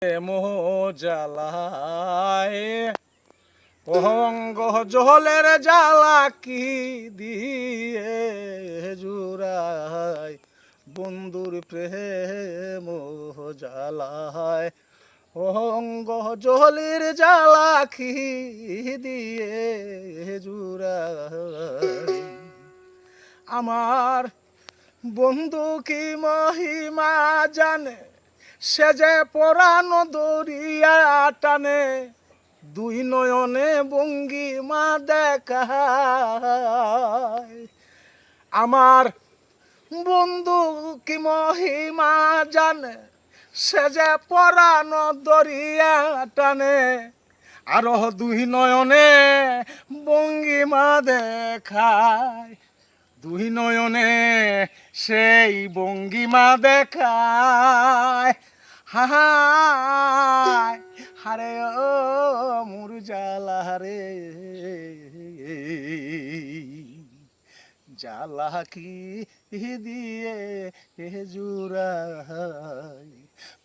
মোহ জ্বালায় অহঙ্গ জহলের জ্বালা কি দিয়ে জুড়ায় বন্ধুর প্রেম জ্বালায় অহঙ্গ জহলের জ্বালা কি দিয়ে জুড়ায় আমার বন্ধু কি মহিমা জানে সে যে পরাণ দরিয়া টানে দুই নয়নে ভঙ্গিমা দেখায় আমার বন্ধু কি মহিমা জানে সে যে পরাণ দরিয়া টানে আরো দুই নয়নে ভঙ্গিমা দেখায় দুই নয়নে সেই ভঙ্গিমা দেখায় হায় হারে ও মোর জ্বালা রে জ্বালা কি দিয়ে জুড়ায়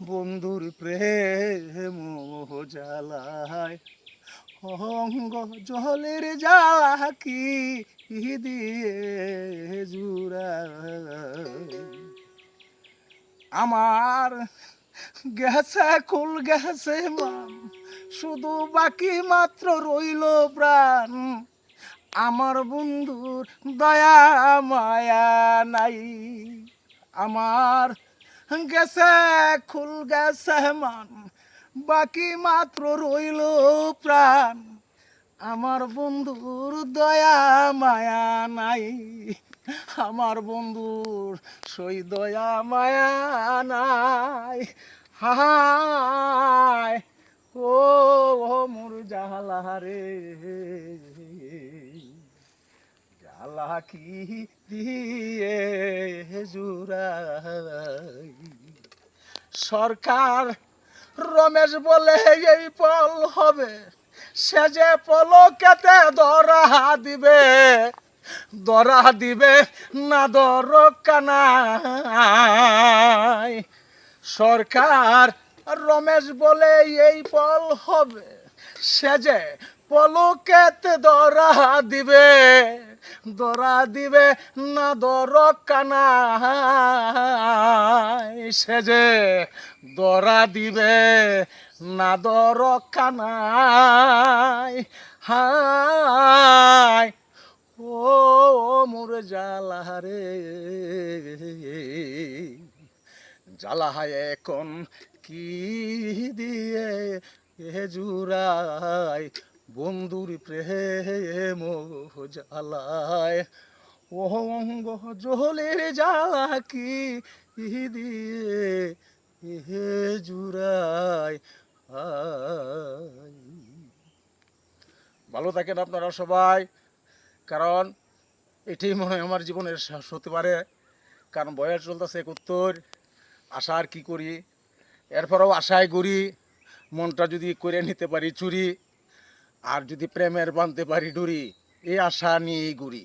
বন্ধুর প্রেম জ্বালায় অঙ্গ জলের জ্বালা কি দিয়ে জুড়ায় আমার গেছে কুল গেছে মান শুধু বাকি মাত্র রইল প্রাণ আমার বন্ধুর দয়া মায়া নাই আমার গেছে কুল গেছে মান বাকি মাত্র রইল প্রাণ আমার বন্ধুর দয়া মায়া নাই আমার বন্ধুর সই দয়া মায়া নাই হায় ও মোর জ্বালা রে জ্বালা কি দিয়ে জুড়াই সরকার রমেশ বলে এই পল হবে সে যে পলকেতে দরা দিবে না দরকানাই সরকার রমেশ বলে এই পল হবে সে যে পলকেতে দরা দিবে না দরকানাই সে যে দরা দিবে না দরকানাই হায় ও মোর জ্বালা রে জ্বালা এখন কি দিয়ে জুড়ায় বন্ধুর প্রেম জ্বালায় অঙ্গ জলের জ্বালা কি দিয়ে জুড়ায় ভালো থাকেন আপনারা সবাই কারণ এটাই মনে হয় আমার জীবনের শেষ হতে পারে কারণ বয়স চলতেছে 71 আশা আর কি করি এরপরেও আশায় ঘুরি মনটা যদি করে নিতে পারি চুরি আর যদি প্রেমের বাঁধতে পারি ডুরি এই আশা নিয়েই ঘুরি